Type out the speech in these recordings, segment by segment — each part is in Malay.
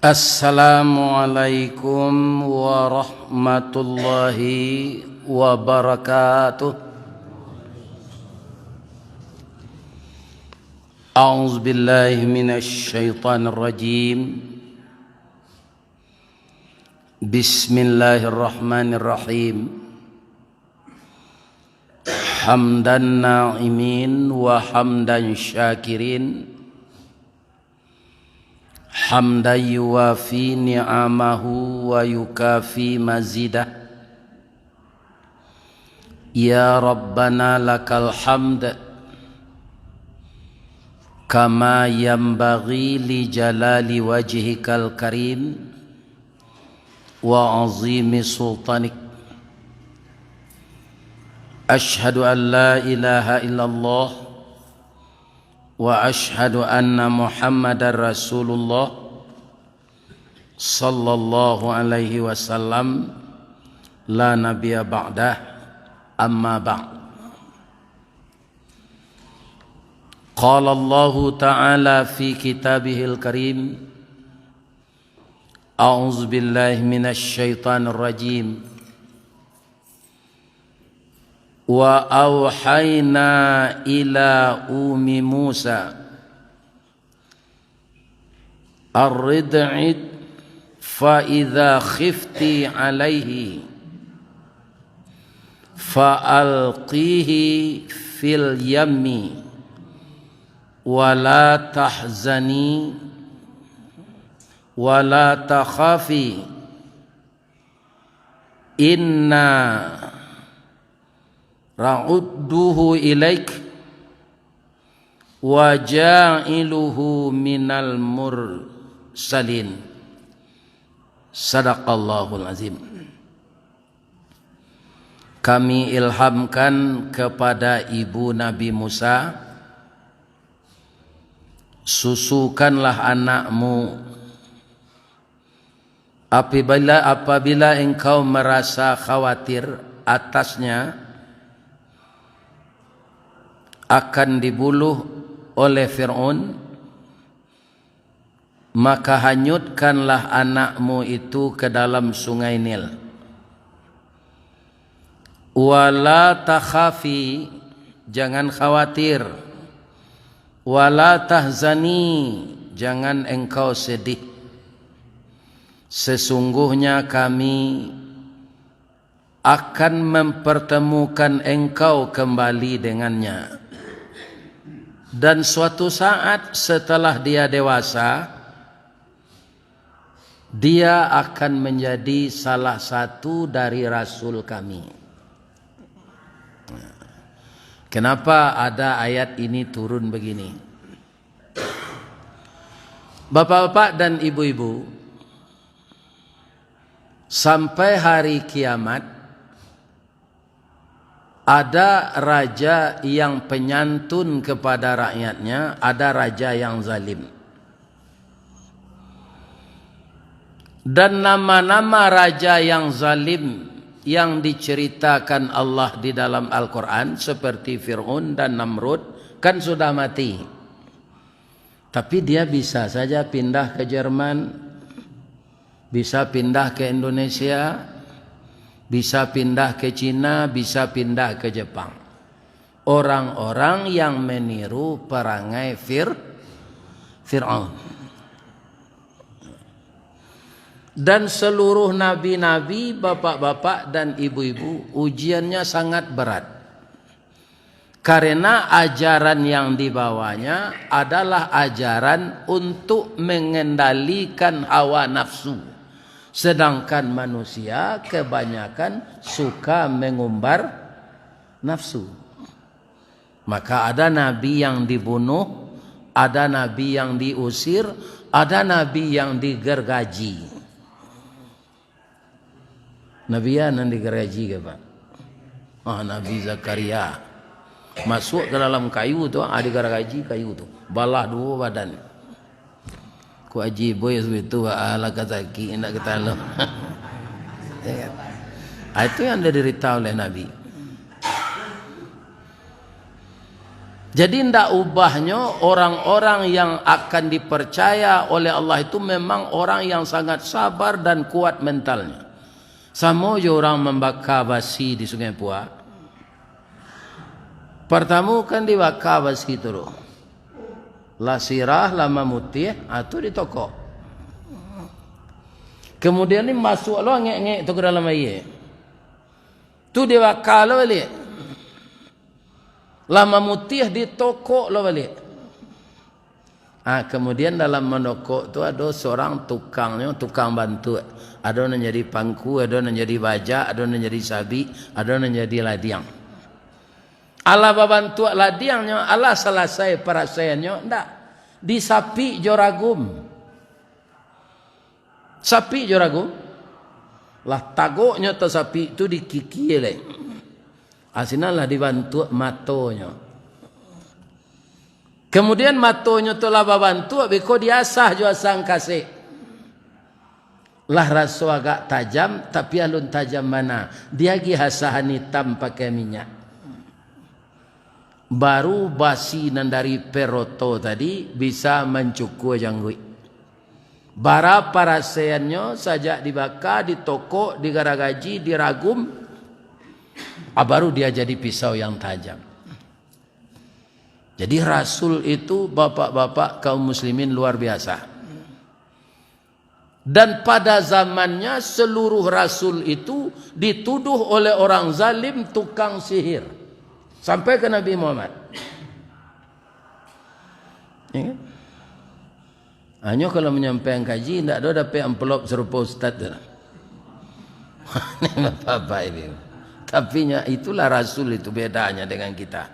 Assalamualaikum warahmatullahi wabarakatuh. A'udzu billahi minasy syaithanir rajim. Bismillahirrahmanirrahim. Hamdan na'imin wa hamdan syakirin. Hamdan yuwafi ni'amahu wa yukafi mazidah. Ya Rabbana lakal hamd kama yanbaghi li jalali wajhikal karim wa azimi sultanik. Ashhadu an la ilaha illallah wa ashhadu anna Muhammadar Rasulullah sallallahu alaihi wasallam la nabiyya ba'dah, amma ba'd. Qala Allah ta'ala fi kitabihil karim, a'udzu billahi minasy syaithanir rajim. Wa auhayna ila ummi Musa ar-rid'i fa idza khifti alaihi fa alqihi fil yammi wa la tahzani wa la takhafi inna ra'udduhu ilaik wa ja'iluhu minal mursalin. Sadaqallahul azim. Kami ilhamkan kepada ibu Nabi Musa, susukanlah anakmu apabila engkau merasa khawatir atasnya akan dibunuh oleh Fir'aun, maka hanyutkanlah anakmu itu ke dalam sungai Nil. Wala takhafi, jangan khawatir. Wala tahzani, jangan engkau sedih. Sesungguhnya kami akan mempertemukan engkau kembali dengannya. Dan suatu saat setelah dia dewasa, dia akan menjadi salah satu dari rasul kami. Kenapa ada ayat ini turun begini? Bapak-bapak dan ibu-ibu, sampai hari kiamat ada raja yang penyantun kepada rakyatnya, ada raja yang zalim. Dan nama-nama raja yang zalim yang diceritakan Allah di dalam Al-Quran seperti Fir'aun dan Namrud kan sudah mati. Tapi dia bisa saja pindah ke Jerman, bisa pindah ke Indonesia, bisa pindah ke Cina, bisa pindah ke Jepang. Orang-orang yang meniru perangai Fir'aun. Dan seluruh nabi-nabi, bapak-bapak dan ibu-ibu, ujiannya sangat berat. Karena ajaran yang dibawanya adalah ajaran untuk mengendalikan hawa nafsu. Sedangkan manusia kebanyakan suka mengumbar nafsu. Maka ada nabi yang dibunuh, ada nabi yang diusir, ada nabi yang digergaji. Nabi yang digergaji ke Pak? Nabi Zakaria masuk ke dalam kayu tu, digergaji kayu tu, balah dua badan. Ku aji boy itu ala kataki nak kata lo. Itu yang diderita oleh Nabi. Jadi ndak ubahnya orang-orang yang akan dipercaya oleh Allah itu memang orang yang sangat sabar dan kuat mentalnya. Sama je orang membakar basi di Sungai Puak. Pertama kan dibakar basi itu loh. Lasirah lama mutih itu ditokok. Kemudian ni masuk lo ngek-ngek tu ke dalam air. Tu dibakar lo balik. Lama mutih ditokok lo balik. Kemudian dalam menokok tu ada seorang tukangnya, tukang bantu. Ada yang jadi pangku, ada yang jadi baja, ada yang jadi sabi, ada yang jadi ladiang. Allah bantu ladiangnya, Allah selesai perasaiannya, ndak. Di sapi joragum. Sapi joragum. Lah tagoknya tu sapi itu dikiki le. Asinalah dibantu matonya. Kemudian matonya tu lah bantu, beko diasah jua sang kasih. Lah raso agak tajam, tapi alun tajam mana? Dia gi hasahan hitam pakai minyak. Baru basi nan dari peroto tadi bisa mencukup janggui. Bara paraseannya sajak dibakar, ditokok, digaragaji, diragum. Baru dia jadi pisau yang tajam. Jadi Rasul itu bapak-bapak kaum muslimin luar biasa. Dan pada zamannya seluruh Rasul itu dituduh oleh orang zalim tukang sihir. Sampai ke Nabi Muhammad. Ya kan? Hanya kalau menyampaikan kaji, tidak ada dapat amplop serupa ustaz. Ini apa-apa ini. Tapi itulah Rasul itu bedanya dengan kita.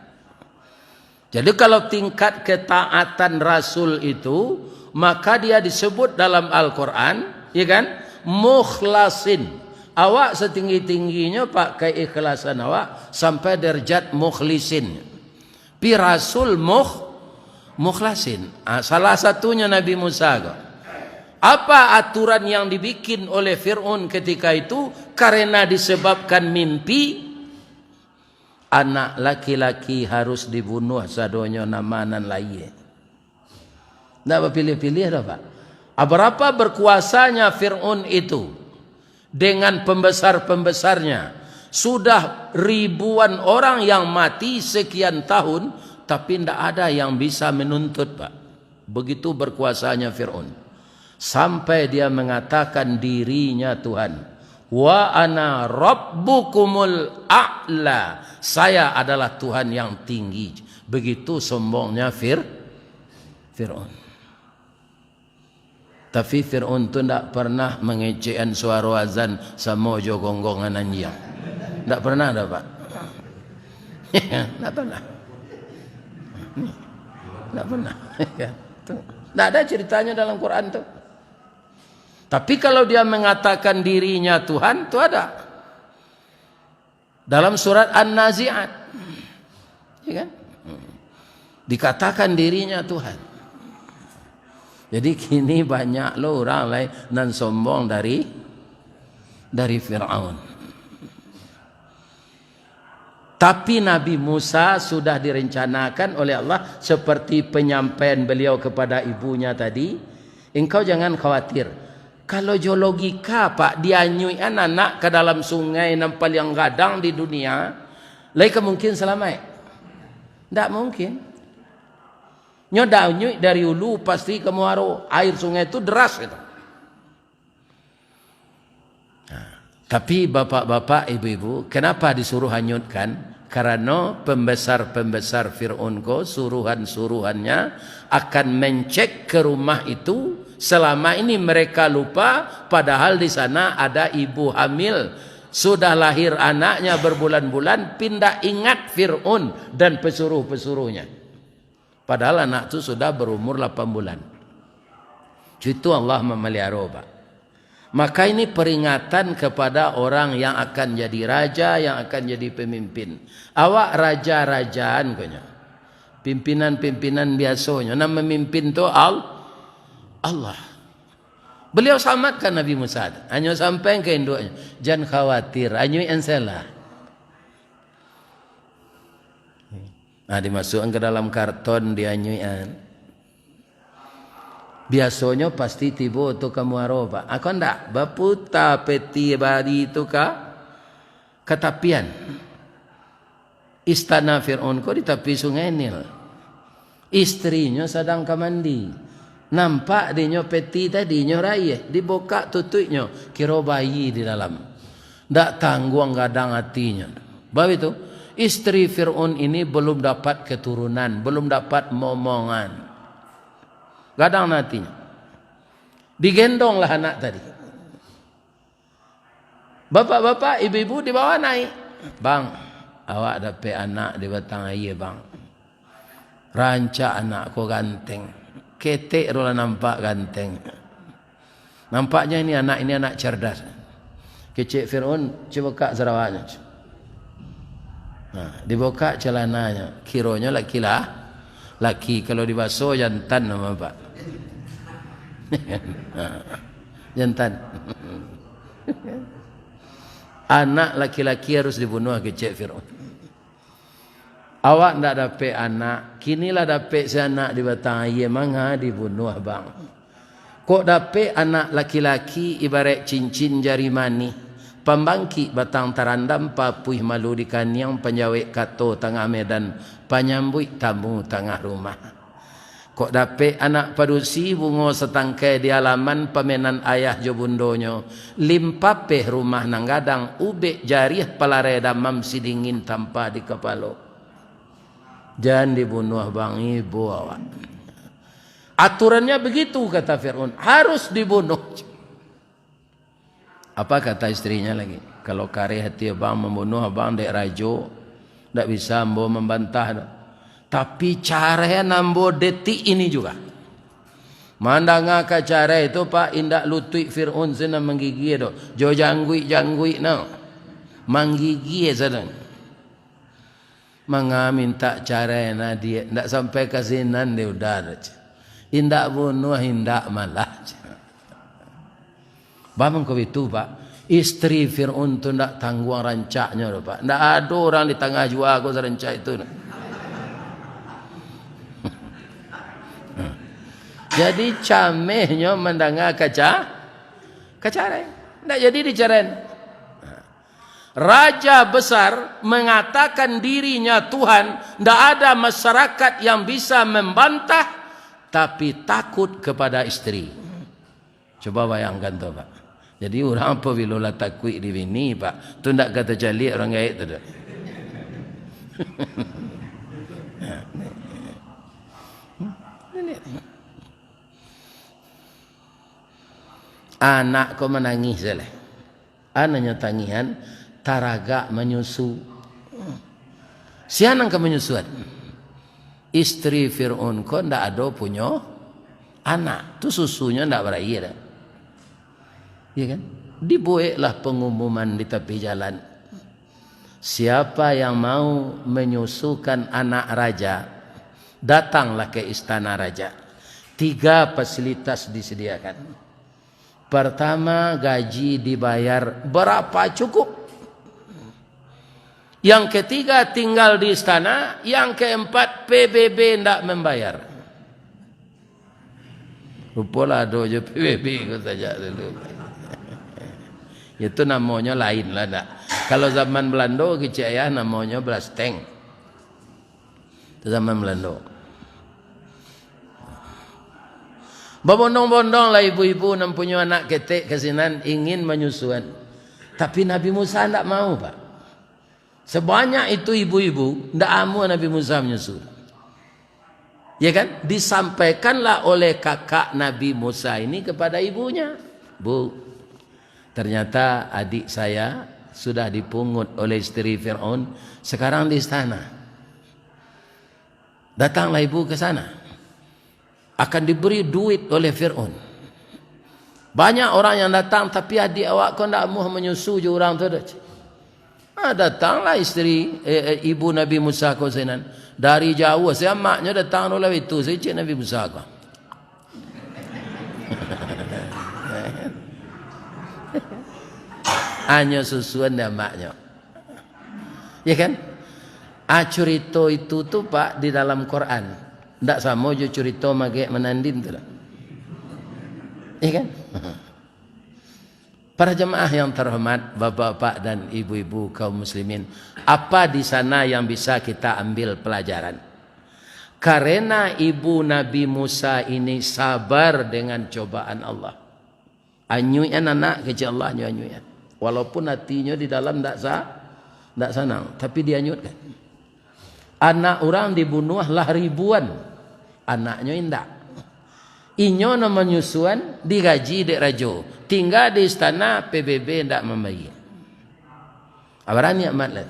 Jadi kalau tingkat ketaatan Rasul itu, maka dia disebut dalam Al-Quran, ya kan? Mukhlasin. Awak setinggi-tingginya pakai ikhlasan awak sampai derajat mukhlisin. Pi Rasul mukhlasin. Salah satunya Nabi Musa. Apa aturan yang dibikin oleh Fir'aun ketika itu? Karena disebabkan mimpi anak laki-laki harus dibunuh sadonya namanan lain. Tidak berpilih-pilih dah Pak. Berapa berkuasanya Fir'aun itu dengan pembesar-pembesarnya. Sudah ribuan orang yang mati sekian tahun, tapi tidak ada yang bisa menuntut Pak. Begitu berkuasanya Fir'aun. Sampai dia mengatakan dirinya Tuhan. Wa ana rabbukumul a'la. Saya adalah Tuhan yang tinggi. Begitu sombongnya Fir'aun. Tapi Fir'aun tu tidak pernah mengecekan suara azan sama jogonggongan anjing. Tidak pernah ada Pak. Tidak pernah. Tidak pernah. Tidak ada ceritanya dalam Quran tu. Tapi kalau dia mengatakan dirinya Tuhan, itu ada. Dalam surat An-Nazi'at. Ya kan? Dikatakan dirinya Tuhan. Jadi kini banyak loh orang lain nan sombong dari Fir'aun. Tapi Nabi Musa sudah direncanakan oleh Allah seperti penyampaian beliau kepada ibunya tadi. Engkau jangan khawatir. Kalau logika Pak, dia nyuikan anak ke dalam sungai nampal yang gadang di dunia, lagi mungkin selamat? Tidak mungkin. Nyodak nyui dari hulu pasti ke muaro, air sungai itu deras gitu. Tapi bapak-bapak, ibu-ibu, kenapa disuruh hanyutkan? Karena pembesar-pembesar Fir'aun suruhan-suruhannya akan mencek ke rumah itu. Selama ini mereka lupa, padahal di sana ada ibu hamil. Sudah lahir anaknya berbulan-bulan, pindah ingat Fir'aun dan pesuruh-pesuruhnya. Padahal anak itu sudah berumur 8 bulan. Itu Allah memelihara Pak. Maka ini peringatan kepada orang yang akan jadi raja, yang akan jadi pemimpin. Awak raja-rajaan punya. Pimpinan-pimpinan biasanya. Nah memimpin itu Allah. Beliau selamatkan Nabi Musa. Hanya sampai ke induknya. Jangan khawatir. Hanya yang salah. Nah, dimasukkan ke dalam karton dianyuian. Biasanya pasti tiba tu kamu aroba. Aku ndak baputa peti badi itu ke tapian. Istana Fir'aun ko di tepi sungai Nil. Istrinya sedang kamandi. Nampak dinyo peti tadi nyo raya. Dibuka tutupnya. Kira bayi di dalam. Ndak tangguang gadang hatinya. Bawa itu. Istri Fir'aun ini belum dapat keturunan. Belum dapat momongan. Gadang hatinya. Digendonglah anak tadi. Bapak-bapak, ibu-ibu dibawa naik. Bang, awak dapat anak di batang air bang. Rancak anak ko ganteng. Ketek rola nampak ganteng. Nampaknya ini anak cerdas. Kecik Fir'aun, coba buka sarawaknya. Nah, dibuka celananya. Kiranya laki. Kalau dibasuh jantan nama pak. Jantan. Anak laki-laki harus dibunuh kecik Fir'aun. Awak ndak dapat anak, kinilah dapat si anak di batang air, mangha dibunuh bang. Kok dapat anak laki-laki ibarat cincin jari mani, pembangki batang tarandam papuih malu di kaniang penjawik kato tengah medan, penyambut tamu tengah rumah. Kok dapat anak padusi bungo setangkai di halaman pemenan ayah jo bundonyo, limpapeh rumah nanggadang ubek jarih palare damam si dingin tanpa di kepala. Jangan dibunuh bang ibu awak. Aturannya begitu kata Fir'aun. Harus dibunuh. Apa kata istrinya lagi? Kalau kari hati abang membunuh abang dek rajo. Tak bisa ambo membantah. Tapi caranya nambo detik ini juga. Mandang ke cara itu pak indak lutui Fir'aun sana menggigit do. Jo janggui no. Menggigit sana. Manga minta caranya dia ndak sampai ke sinan dia udah indak bunuh indak malah. Bamang kau itu pak istri Fir'aun tu ndak tangguang rancaknya do pak. Ndak ada orang di tengah jua aku rancak itu. Jadi camehnya mendengar kaca ndak jadi dicaren. Raja besar mengatakan dirinya Tuhan, tidak ada masyarakat yang bisa membantah, tapi takut kepada istri. Coba bayangkan tu pak. Jadi orang apabila lah takut di bini pak, tu tidak kata jali orang gaib tu dah. Anak kau menangis lah. Anaknya tangihan. Taraga menyusu. Siapa yang menyusuan? Istri Fir'aun kok ndak ada punya anak. Tu susunya ndak berair. Ya kan? Dibuatlah pengumuman di tepi jalan. Siapa yang mau menyusukan anak raja, datanglah ke istana raja. 3 fasilitas disediakan. Pertama, gaji dibayar berapa cukup. Yang ketiga tinggal di istana. Yang keempat PBB tidak membayar. Rupalah ada je PBB kau saja dulu. Itu namanya lain lah tak. Kalau zaman Belanda kecaya namanya Blasteng. Itu zaman Belanda. Berbondong-bondong lah ibu-ibu yang punya anak ketek kesinan ingin menyusuan. Tapi Nabi Musa tidak mau pak. Sebanyak itu ibu-ibu, tidak amu Nabi Musa menyusu. Ya kan? Disampaikanlah oleh kakak Nabi Musa ini kepada ibunya. Bu, ternyata adik saya sudah dipungut oleh istri Fir'aun. Sekarang di istana. Datanglah ibu ke sana. Akan diberi duit oleh Fir'aun. Banyak orang yang datang, tapi adik awak kau tidak mahu menyusu je orang tu. Datanglah istri ibu Nabi Musa kau senan dari jauh. Saya maknya datang oleh itu. Saya cik Nabi Musa kau. Hanya susuan dan maknya. Ya kan? Cerita itu tu Pak di dalam Quran. Ndak sama je cerita magek menandin tu lah. Iya kan? Para jemaah yang terhormat, bapak-bapak dan ibu-ibu kaum muslimin, apa di sana yang bisa kita ambil pelajaran? Karena ibu Nabi Musa ini sabar dengan cobaan Allah. Anyuyan anak kecil Allah anyuyan. Walaupun hatinya di dalam tak senang, tapi dia anyutkan. Anak orang dibunuh lah ribuan, anaknya indak. Inyo nama nyusuan digaji dek rajo, tinggal di istana PBB ndak membayar. Abaran nikmat lah.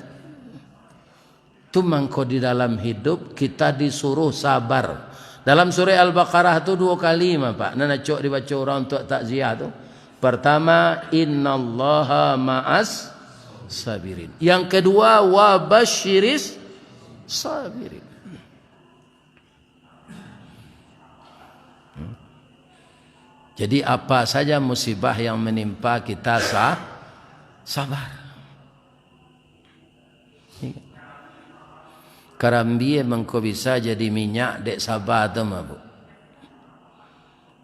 Tu mangko di dalam hidup kita disuruh sabar. Dalam surah Al-Baqarah tu 2 kali Pak. Nana cok dibaca orang untuk takziah tu. Pertama, innallaha ma'as sabirin. Yang kedua, wa basyiris sabirin. Jadi apa saja musibah yang menimpa kita sabar. Karambie mengko bisa jadi minyak dek sabar tu Bu.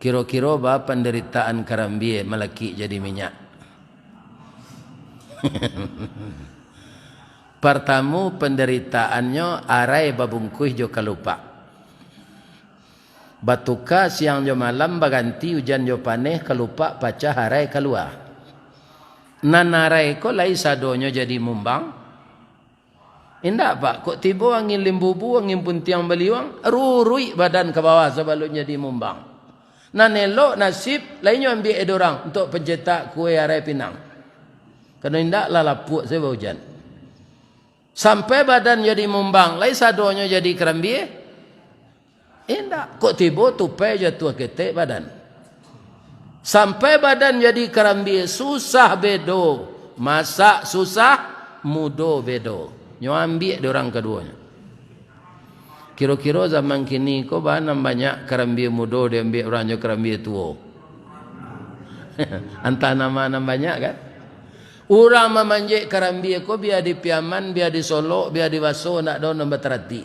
Kira-kira apa penderitaan karambie melaki jadi minyak? Pertama penderitaannya arai babungkuh jo kalupa. Batuka siang jo malam baganti hujan jo paneh kalupa paca harai keluar. Nanarai ko lai sadonyo jadi mumbang. Indak Pak, kok tiba angin limbubu angin puntiang beliwang rurui badan ke bawah sebelum jadi mumbang. Nanelok nasib lainnya ambil edorang untuk pencetak kue harai pinang. Kerana indak lah lapuk sebab hujan. Sampai badan jadi mumbang, lai sadonyo jadi kerambie. Indak, kok tiba tupai jatuh ketek badan. Sampai badan jadi kerambie, susah bedo. Masak susah, mudo bedo. Nyo ambil orang keduanya. Kira-kira zaman kini kok banyak kerambie mudo dia ambil orangnya kerambie tua. Antah nama banyak kan? Orang memanjek kerambie kok biar di Piaman, biar di Solo, biar di Waso nak do nombor terati.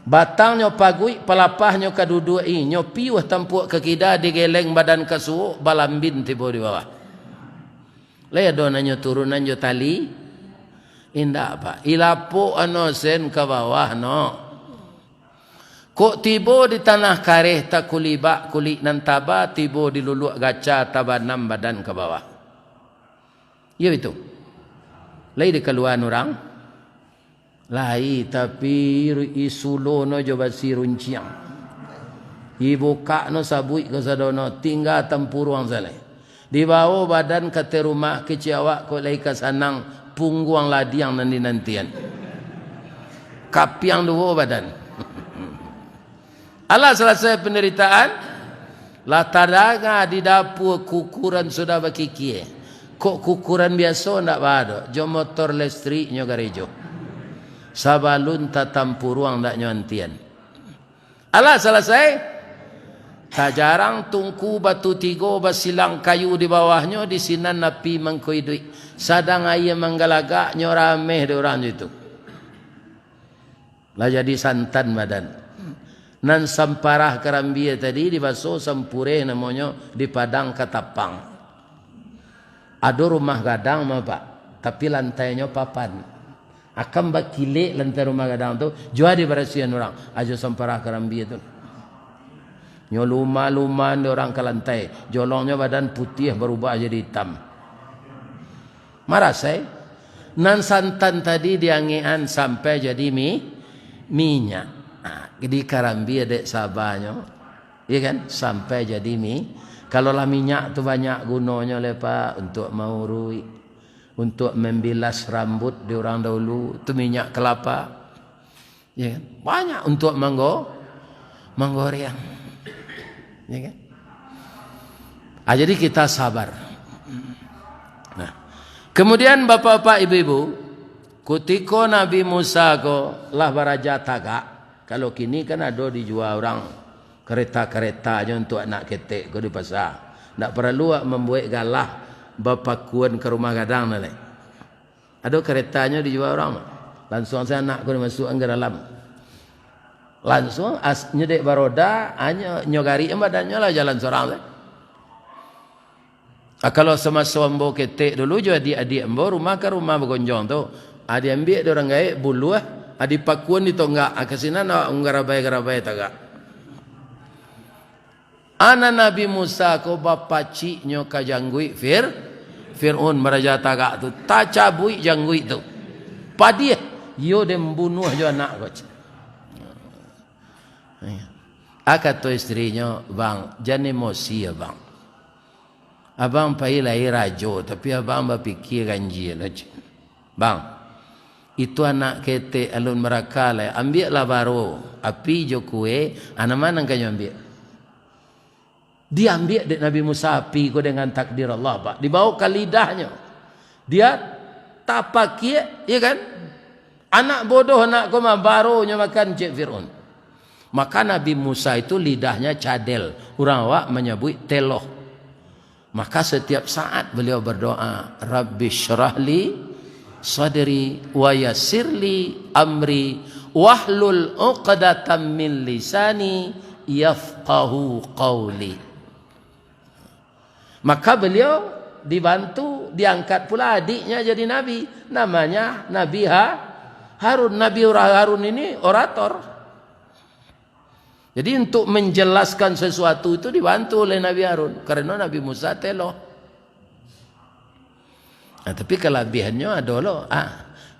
Batangnya pagui, pelapahnya kadudua nyo piuh tampuk ke kida digeleng badan kesuo balambin tiba di bawah. Laya donanyo turunan jo tali. Indak Pak. Ilapo ano sen ke bawah no. Kok tiba di tanah kareh tak kulibak kulit nan taba tiba di luluk gaca tabanam badan ke bawah. Ya itu. Lai di keluar orang. Lai tapi isulo no coba si runciang. Ibu kak no sabui ke sadono tinggal tempuruang saleh. Di bawah badan kata rumah keciawak ko lai ke sanang pungguang ladiang nanti-nantian. Kapiang dua badan. Allah selesai penderitaan. Latadaga di dapur kukuran sudah bakikie. Kok kukuran biasa ndak ada. Jo motor listrik nyo garejo. Sabalun tatampuruang ndak nyontian. Allah selesai. Tak jarang tungku batu tigo basilang kayu di bawahnya di sinan napi mengkoi duit. Sadang ayam menggalagak nyorameh di orang itu. Lah jadi santan badan. Nan samparah kerambia tadi dibasuh sampure namanya di padang katapang. Ada rumah gadang mah Pak, tapi lantainya papan. Akan bakile lantai rumah gadang tu, jua di berasihan orang. Ajo samparah kerambia tu. Nyo luma-luma orang ke lantai. Jolongnya badan putih berubah jadi hitam. Marah saya. Nan santan tadi diangean sampai jadi minyak. Nah, di karambi ada sabarnya. Iya kan? Sampai jadi Kalau lah minyak tu banyak gunanya lepa untuk maurui. Untuk membilas rambut di orang dahulu. Itu minyak kelapa. Iya kan? Banyak untuk menggoreng. Ya kan? Jadi kita sabar. Nah, kemudian bapak-bapak ibu-ibu, ketika Nabi Musa ko lah baraja tagak. Kalau kini kan ada dijual orang kereta-kereta aja untuk anak ketek ko di pasar. Tak perlu membuat galah bapak kuan ke rumah gadang nale. Ada keretanya dijual orang. Langsung saya nak kau masuk ke dalam. Langsung nyedek baroda, hanya nyogari badannya lah jalan seorang. Kalau semasa ambo ketek dulu jadi adik ambo rumah ke rumah bergonjong tu. Adik ambil dia orang gaib bulu adik pakuan di tonggak. Kesina nak ungarabai tagak. Ana Nabi Musa ko bapa cik nyo ka janggui Fir'aun meraja tagak tu. Tak cabui janggui tu. Padi yo dem bunuh jo anak ko. Akat tu istrinya, bang, jangan emosi ya bang. Abang pai lahir rajo, tapi abang berfikir ganjil aja. Bang, itu anak kete alun meraka lah, ambil lah baru. Api jo kue, anak mana kan ambil? Dia ambil dek Nabi Musa api ko dengan takdir Allah pak. Dibawa ke lidahnya. Dia tak pakai, ya kan? Anak bodoh anak ko mah barunya makan cik Fir'aun. Maka Nabi Musa itu lidahnya cadel. Orang awak menyebut teloh. Maka setiap saat beliau berdoa, Rabbi syrahli sadri wa yassirli amri wahlul uqdatam min lisani yafqahu qawli. Maka beliau dibantu, diangkat pula adiknya jadi nabi. Namanya Nabi Harun. Nabi Harun ini orator. Jadi untuk menjelaskan sesuatu itu dibantu oleh Nabi Harun. Karena Nabi Musa teloh. Nah, tapi kelebihannya adalah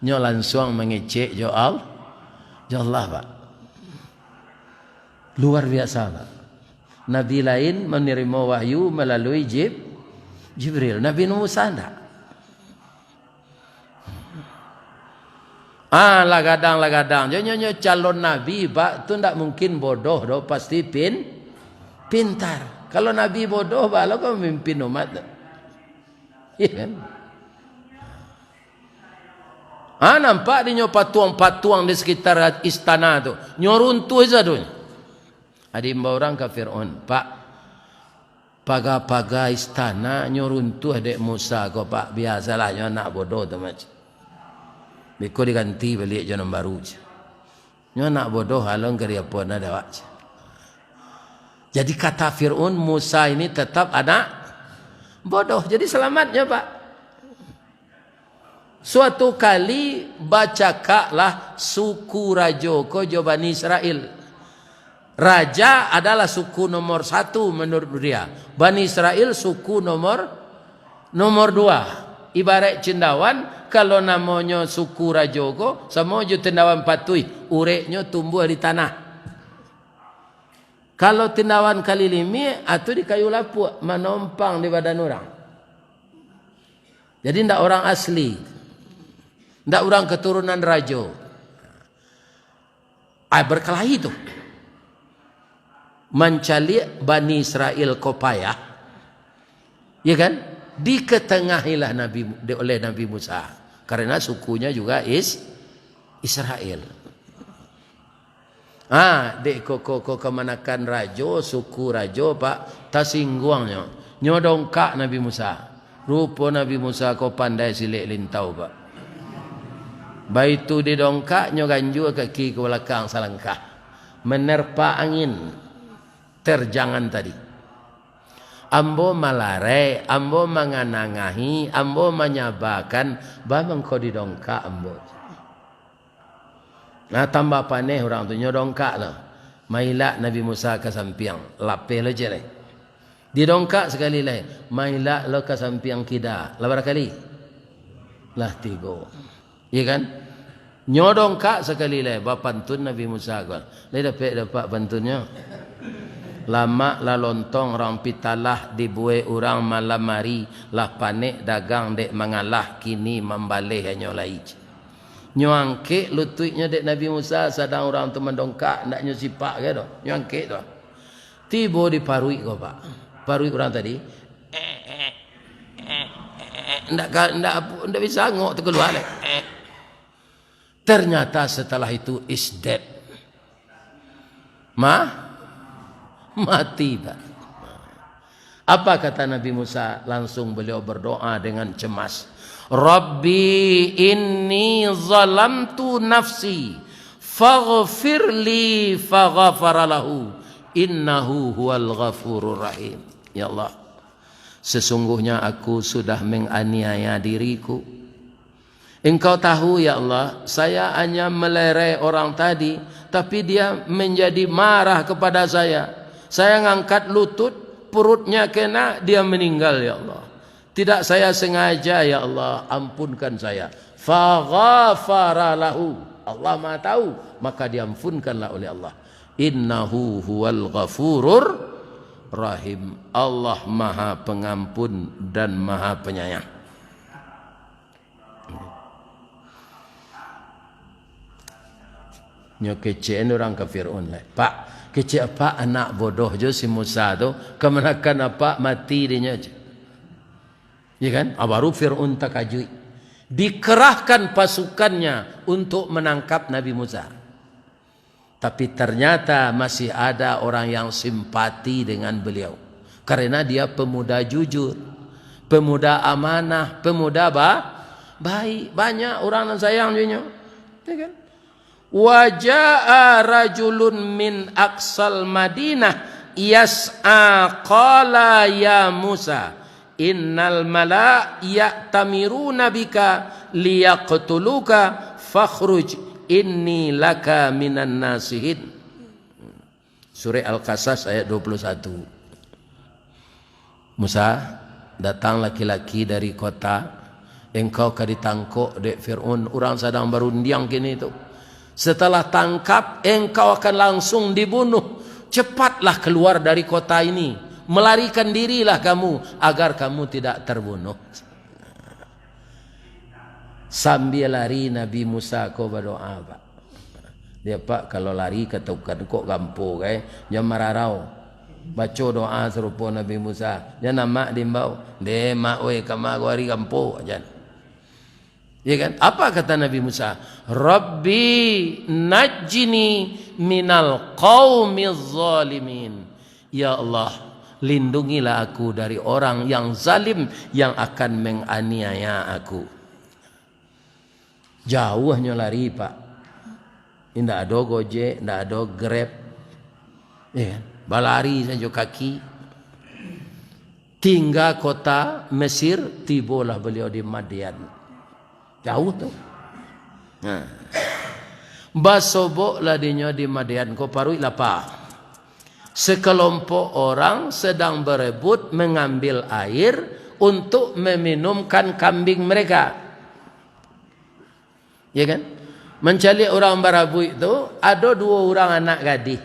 nyo langsung mengecek jo Allah pak. Luar biasa pak. Nabi lain menerima wahyu melalui Jibril. Nabi Musa tidak. Lagadang. Jangan calon nabi pak tu tidak mungkin bodoh doh, pasti pintar. Kalau nabi bodoh pak lo kau memimpin umat. Iya kan? Nampak dia patuang di sekitar istana tu. Nyoruntuh saja tu. Ada imbau orang ke Fir'aun, pak paga-paga istana nyoruntuh dek Musa kau pak, biasalah nyo anak bodoh tu macam. Beko diganti balik jangan baru je. Nyo nak bodoh halong kerja apa nak dapat je. Jadi kata Fir'aun, Musa ini tetap anak bodoh. Jadi selamatnya pak. Suatu kali bacakaklah suku Rajo Kojo Bani Israel. Raja adalah suku nomor 1 menurut dia. Bani Israel suku nomor 2. Ibarat cendawan, kalau namanya suku Rajoko, sama je cendawan patui, ureknya tumbuh di tanah. Kalau cendawan kalilimi, atau di kayu lapuk, menompang di badan orang. Jadi tidak orang asli, tidak orang keturunan Rajo. Berkelahi itu. Mencari Bani Israel kopaya, ya kan? Diketengahilah oleh Nabi Musa karena sukunya juga Israel. Dek koko kemanakan Rajo, suku Rajo pak tasingguangnya nyodongkak Nabi Musa. Rupa Nabi Musa kau pandai silik lintau pak. Baitu didongkak nyoganju kaki ke belakang salangkah, menerpa angin terjangan tadi. Ambo malare, ambo menganangahi, ambo menyabakan, babang kau didongkak ambo. Nah tambah paneh orang tu nyodongkak lah. Mailak Nabi Musa ke sampiang, lapeh lo je lah. Didongkak sekali lah, mailak lo ke sampiang kida, lah berkali, lah 3. Iya kan? Nyodongkak sekali lah, bapantun Nabi Musa kau. Lah dapat bantunnya. Lama lah lontong orang pitalah dibuai orang malam mari lah panik dagang dek mengalah kini membalih hanya lai. Nyuangke lututnya dek Nabi Musa sedang orang tu mendongkak nak nyusipak ke doh. Nyuangke doh. Tiba di parui kau pak. Parui orang tadi. Ndak bisa ngok tu keluar leh. Ternyata setelah itu is dead. Mati pak. Apa kata Nabi Musa? Langsung beliau berdoa dengan cemas. Rabbi inni zalamtu nafsi faghfirli faghfara lahu innahu huwal ghafurur rahim. Ya Allah, sesungguhnya aku sudah menganiaya diriku. Engkau tahu ya Allah, saya hanya melerai orang tadi, tapi dia menjadi marah kepada saya. Saya ngangkat lutut, perutnya kena, dia meninggal ya Allah. Tidak saya sengaja ya Allah, ampunkan saya. Faghfara lahu. Allah Maha tahu, maka diampunkanlah oleh Allah. Innahu huwal ghafurur rahim. Allah Maha Pengampun dan Maha Penyayang. Nyo kecil orang ke Fir'aun lah. Pak, kecil apa anak bodoh je si Musa tu, kemenakan apa mati dia je. Ya kan? Baru Fir'aun takajui. Dikerahkan pasukannya untuk menangkap Nabi Musa. Tapi ternyata masih ada orang yang simpati dengan beliau. Karena dia pemuda jujur, pemuda amanah, pemuda baik. Banyak orang yang sayang dia. Ya kan? Waja'a rajulun min aqsal Madinah yas'a qala ya Musa innal mala ya'tamiruna bika liyaqtuluka fakhruj inni laka minan nasihin. Surah Al-Qasas ayat 21. Musa, datang laki-laki dari kota, engkau ka ditangkok dek Fir'aun, orang sedang berunding kini itu. Setelah tangkap, engkau akan langsung dibunuh. Cepatlah keluar dari kota ini. Melarikan dirilah kamu agar kamu tidak terbunuh. Sambil lari Nabi Musa kau berdoa Pak. Dia Pak kalau lari ketukan kok gampo jangan mararau. Baca doa serupa Nabi Musa. Jangan nama dimbau. De mak we kama lari gampo jangan. Ya kan? Apa kata Nabi Musa? Rabbi najjini minal qaumiz zalimin. Ya Allah, lindungilah aku dari orang yang zalim yang akan menganiaya aku. Jauhnya lari Pak. Tidak ada Gojek, tidak ada Grab. Ya kan? Balari saja kaki. Tinggal kota Mesir, tibalah beliau di Madian. Jauh tu. Basobok lah dia di Madian ko parui lapa. Sekelompok orang sedang berebut mengambil air untuk meminumkan kambing mereka. Ya kan? Mencari orang berabui itu ada dua orang anak gadis.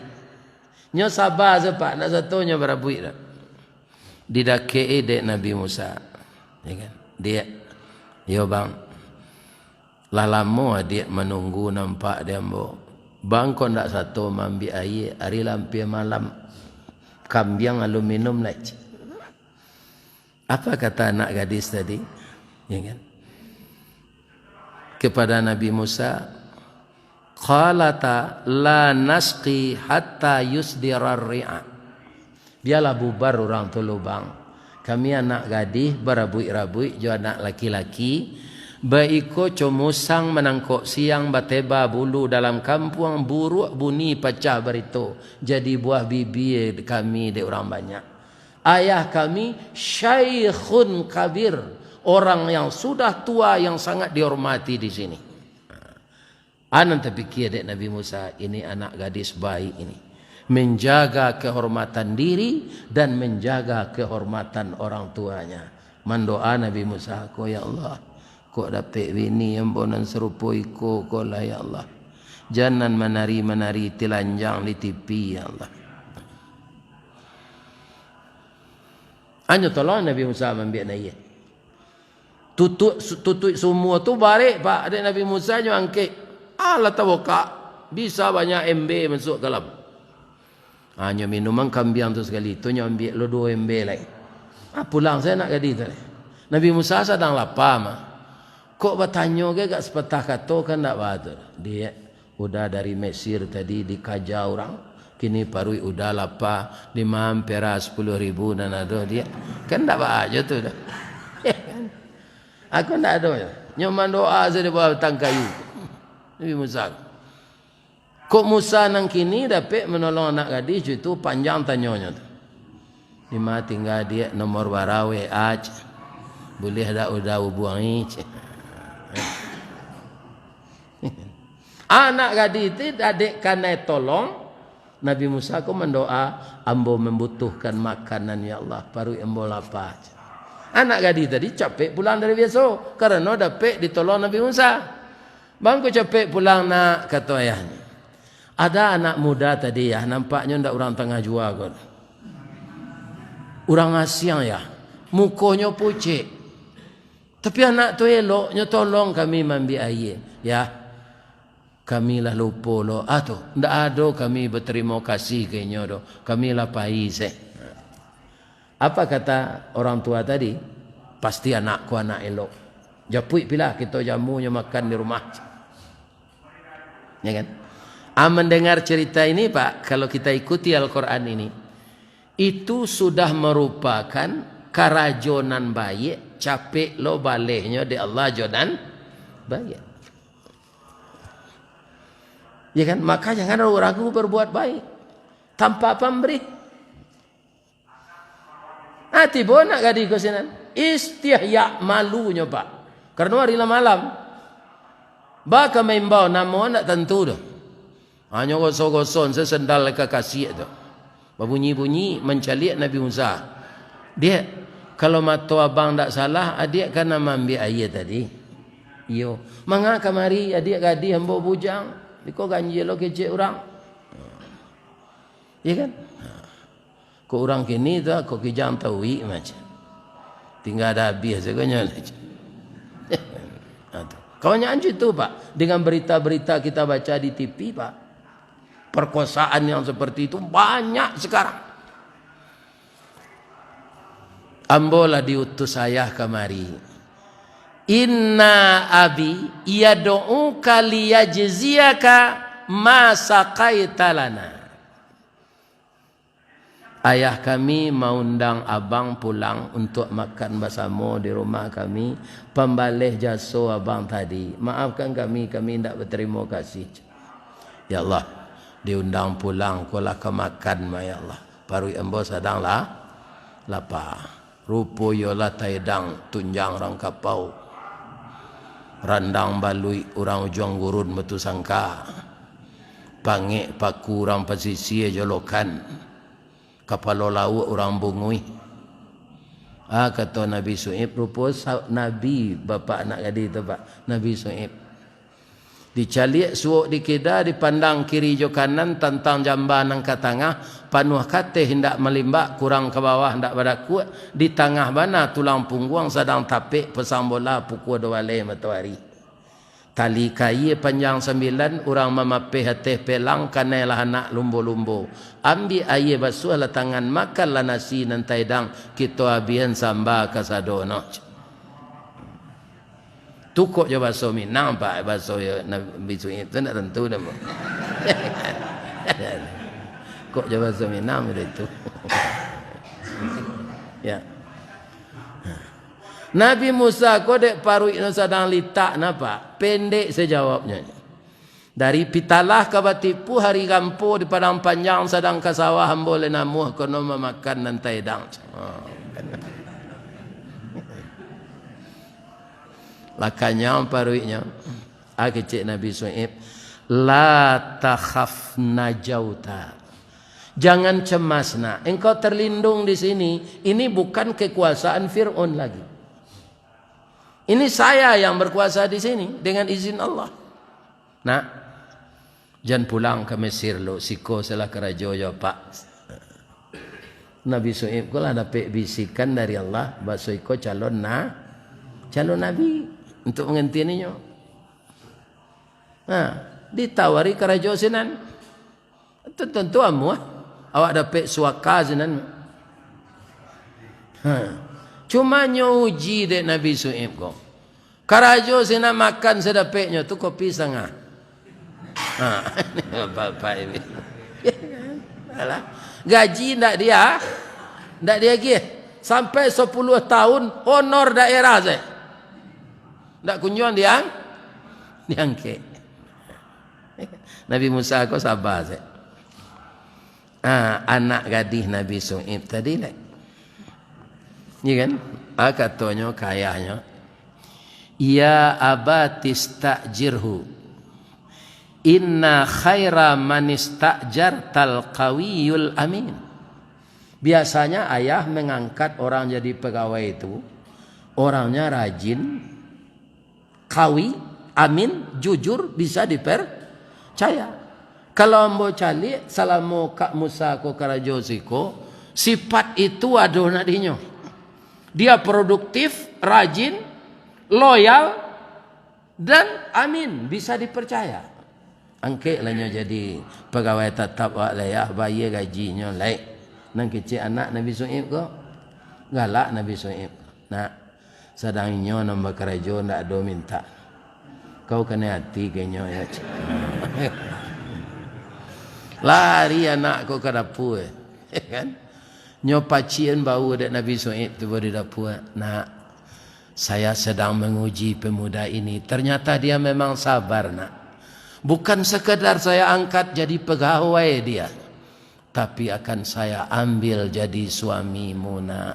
Nyo sabar sepak nak satunya berabui dah. Didakei dek Nabi Musa. Ya kan? Dia yo bang. Lah lama dia menunggu nampak dia mbok. Bang kau ndak satu mambi air hari lampir malam. Kambing aluminium lagi. Apa kata anak gadis tadi? Ya kan? Kepada Nabi Musa, qalata la nasqi hatta yusdirar ri'a. Biarlah bubar orang tu lubang. Kami anak gadis berabui-rabui jo anak laki-laki. Baiko comusang menangkok siang bateba bulu dalam kampung buruk bunyi pecah berito. Jadi buah bibir kami de orang banyak. Ayah kami syaikhun kabir, orang yang sudah tua yang sangat dihormati di sini. Anak terfikir dek Nabi Musa, ini anak gadis baik ini. Menjaga kehormatan diri dan menjaga kehormatan orang tuanya. Mendoa Nabi Musa, ko ya Allah. Kok dapat bini yang bonan serupa iko kau lah ya Allah. Jangan menari-menari telanjang di TV ya Allah. Hanya tolong Nabi Musa ambil naya. Tutup semua tu balik Pak. Ada Nabi Musa yang angkat. Allah tawakak. Bisa banyak MB masuk dalam. Hanya minuman kambing tu sekali. Tu yang ambil lo 2 MB lagi. Pulang saya nak jadi tu. Nabi Musa sedang lapar mah. Kok bertanya ke gak sepatah kata kan tak bahagia. Dia udah dari Mesir tadi dikaja orang. Kini parui udah lapar 5 ampera 10.000 dan ada dia. Kan tak bahagia tu dah. Aku tak ada ya. Nyoman doa saya di bawah batang kayu. Nabi Musa. Kok Musa nang kini dapat menolong anak gadis itu panjang tanyanya tu. Di mana tinggal dia nomor barawe aj. Boleh ada udah buang ich. Anak gadis itu adik kanai tolong. Nabi Musa ko mendoa, ambo membutuhkan makanan ya Allah, baru ambo lapar. Anak gadis tadi capek pulang dari biasa karena dapat ditolong Nabi Musa. Bang ko capek pulang nak kata ayahnya. Ada anak muda tadi ya, nampaknya ndak orang tengah jua kot. Orang Asia ya, mukonya pucet. Tapi anak tu eloknya tolong kami mambi air, ya. Kami lah lupa lo. Tu, ndak ada kami berterima kasih kayaknya do. Kami lah pais. Apa kata orang tua tadi? Pasti anakku anak elok. Japui pilah kita jamunya makan di rumah. Ya kan? Mendengar cerita ini Pak, kalau kita ikuti Al-Quran ini, itu sudah merupakan kerajonan baik, capek lo balehnya di Allah jodan baik. Ya kan? Maka jangan ragu berbuat baik tanpa pemberi. Tiba nak gadis ke sini. Istihya malunya Pak. Karena hari malam. Baka membau nama nak tentu dah. Hanya gosok-gosok sesendal ke kasih tu. Berbunyi-bunyi mencaliak Nabi Musa. Dia kalau mata abang tak salah, adik kan nama ambil air tadi. Yo, manga kamari adik gadis hamba bujang. Kau ganjil lo kecil orang. Ya kan? Kau orang kini tu kau kijang tahui macam. Tinggal ada habis segala macam. Kau nyanyi tu Pak. Dengan berita-berita kita baca di TV Pak. Perkosaan yang seperti itu banyak sekarang. Ambolah diutus ayah kemari. Inna abi yad'uka liyajziyaka ma saqaita lana. Ayah kami mengundang abang pulang untuk makan bersama di rumah kami, pembalih jasa abang tadi. Maafkan kami tidak berterima kasih. Ya Allah, diundang pulang kolah ke makan ya Allah. Baru ambo sedang lapar. Rupo yola taidang tunjang rang kapau. Randang balui orang ujung gurun betu sangka. Pangik paku orang pesisir jolokan. Kapalo laut orang bungui. Kata Nabi Su'ib, rupa Nabi bapa anak gadis tu Pak, Nabi Su'ib. Dicaliak suuk di kedah, dipandang kiri jo kanan, tentang jamban nang ke tengah, panuh kateh hendak melimbak, kurang ke bawah hendak pada kuat, di tengah mana tulang punggung sedang tapik pesang bola pukul 2 matahari. Tali kayu panjang 9, orang memapih hati pelang kanelah anak lumbo-lumbo. Ambil air basuh lah tangan, makanlah nasi nantai dang, kita abian samba kasadono. Tukuk je basuh Minang Pak, basuh ya Nabi Su'ib tu nak tentu dah. Kok je basuh Minang itu. Ya. Nabi Musa kau dek parui sedang litak napa? Pendek sejawabnya. Dari pitalah ke batipu hari gampu di padang panjang sedang ke sawah boleh namuh kono memakan nantai dang. Lakanya paruinya. Kecik Nabi Su'ib. La takhaf najauta. Jangan cemas nak. Engkau terlindung di sini. Ini bukan kekuasaan Fir'aun lagi. Ini saya yang berkuasa di sini dengan izin Allah. Nak, jangan pulang ke Mesir lo. Siko salah kerajo ya Pak. Nabi Su'ib kau lah dapat bisikan dari Allah. Bahasa iko calon Nabi untuk mengentinya. Ditawari kerajo sinan. Tentu amu awak dapat suaka sinan. Cuma nyuji dek Nabi Su'ib kau. Karajo sina makan sedapeknya tu kopi setengah. Bapak ini. Gaji ndak dia lagi. Sampai 10 tahun honor daerah saya. Tak kunjung diangkat. Nabi Musa kau sabar saya. Anak gadis Nabi Shu'aib tadi lah. Ya kan? Katanya kayanya. Ya abatis ta'jirhu. Inna khaira man istajartal qawiyul amin. Biasanya ayah mengangkat orang jadi pegawai itu orangnya rajin, qawi, amin, jujur, bisa dipercaya. Kalau ambo cali salamu Kak Musa ko karajosiko, sifat itu ada nadinya. Dia produktif, rajin, loyal, dan amin, bisa dipercaya. Angke lahnya jadi pegawai tetap wak layah bayar gajinya laik. Nang kecil anak Nabi Shu'aib ko galak Nabi Shu'aib. Nak sedangnya nombor kerja ndak ada minta. Kau kena hati kayaknya ya. Lari anak kau ke dapur kan? Nyopacien bau dek Nabi Shu'aib tu di dapur. Nak, saya sedang menguji pemuda ini. Ternyata dia memang sabar nak. Bukan sekedar saya angkat jadi pegawai dia, tapi akan saya ambil jadi suamimu nak.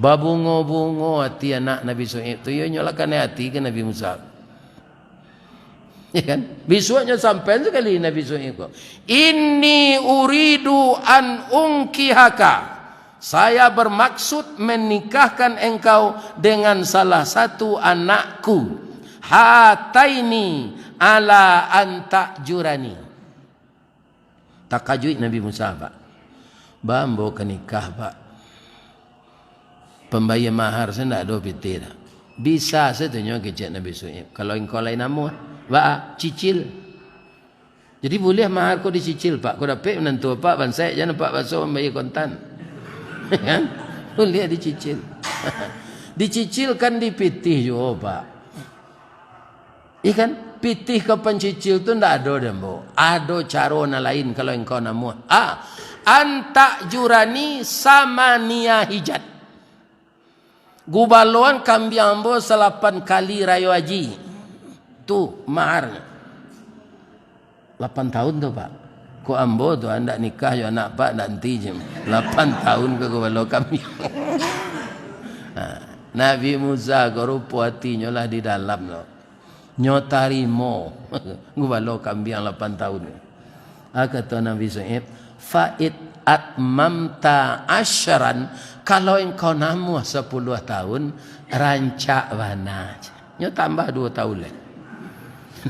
Babungo-bungo hati anak Nabi Shu'aib tu. Ya nyolakan hati ke Nabi Musa. Ya kan? Besoknya sampai sekali Nabi Shu'aib. Inni uridu an unkihaka. Saya bermaksud menikahkan engkau dengan salah satu anakku. Hataini ala anta jurani. Takajui Nabi Musa pak. Bambo ke nikah pak. Pembayar mahar saya tidak ada piti dah. Bisa setunya kecek Nabi Shu'aib. Kalau engkau lain nama, pak cicil. Jadi boleh mahar kau dicicil pak. Kau dapat menentu pak bansai jangan pak basuh membayar kontan. Kan? Boleh dicicil. Dicicilkan di pitih juga pak. Ikan pitih ke pencicil tu ndak ada dembo. Ada cara lain kalau engkau nama. Anta jurani sama niya hijat. Gubaluan kambiambo 8 kali rayo haji. Tu maharnya. 8 tahun tu pak. Ko ambo tu anda nikah yo anak pak nanti jem. 8 tahun ke gubalo kami. Nabi Musa ko rupo hatinya lah di dalam lo. Nyotarimo gubalo kambiang 8 tahun. Kata Nabi Shu'aib, fa'id atmamta asyaran, kalau engkau namu 10 tahun rancak wana. Nyo tambah 2 tahun lagi.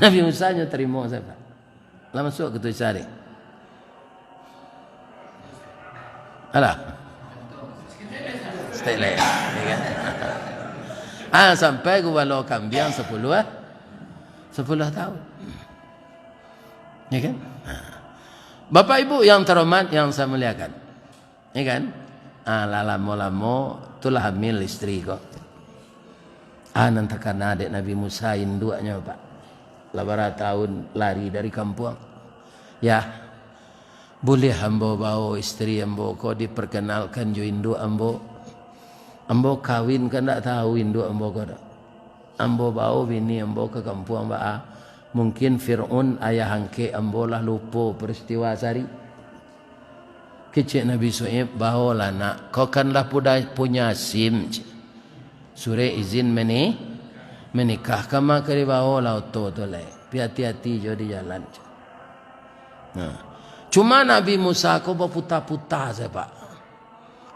Nabi Musa nyo terima siapa? Lah masuk ke tu cari. Alah. Stay lah. Sampai gua lo kambiang 10 tahun. Ya kan? Bapak Ibu yang terhormat yang saya muliakan. Ya kan? Lama-lama itulah hamil istri kok. Nanti karena adik Nabi Musa induaknya pak. 8 tahun lari dari kampung. Ya, boleh ambo bawa istri ambo kau diperkenalkan jo induk ambo. Ambo kawin kan tak tahu induk ambo kau dah. Ambo bawa bini ambo ke kampung ba. Mungkin Fir'aun ayah angke ambo lah lupa peristiwa sari. Kecik Nabi Shu'aib bawalah nak. Kau kanlah punya SIM. Sure izin menikah. Kama kari bawalah auto tu lah. Hati-hati jo di jalan. Cuma Nabi Musa kau berputar-putar saya pak.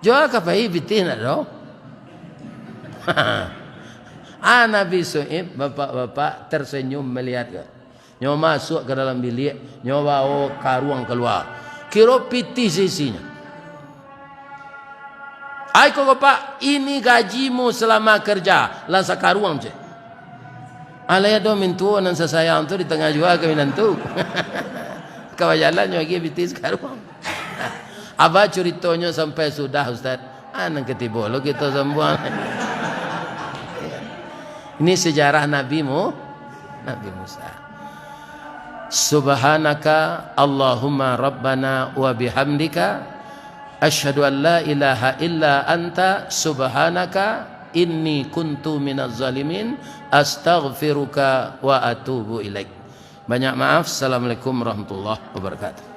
Jual kapai bitin ada. Nabi Shu'aib bapak-bapak tersenyum melihat ke. Nyo masuk ke dalam bilik, nyo bawa karuang keluar. Kira pitih sisinya. Aiko bapak, ini gajimu selama kerja. Lansa karuang je. Alaya do mintu nan sasayang tu di tengah jua kami nantu. Kawajalan nyo lagi pitih karuang. Aba ceritonya sampai sudah Ustaz. Nang ketibo lo kita sembuh. Ini sejarah Nabi Musa. Subhanaka Allahumma Rabbana wa bihamdika asyhadu an la ilaha illa anta subhanaka inni kuntu minaz zalimin astaghfiruka wa atubu ilaik. Banyak maaf. Assalamualaikum warahmatullahi wabarakatuh.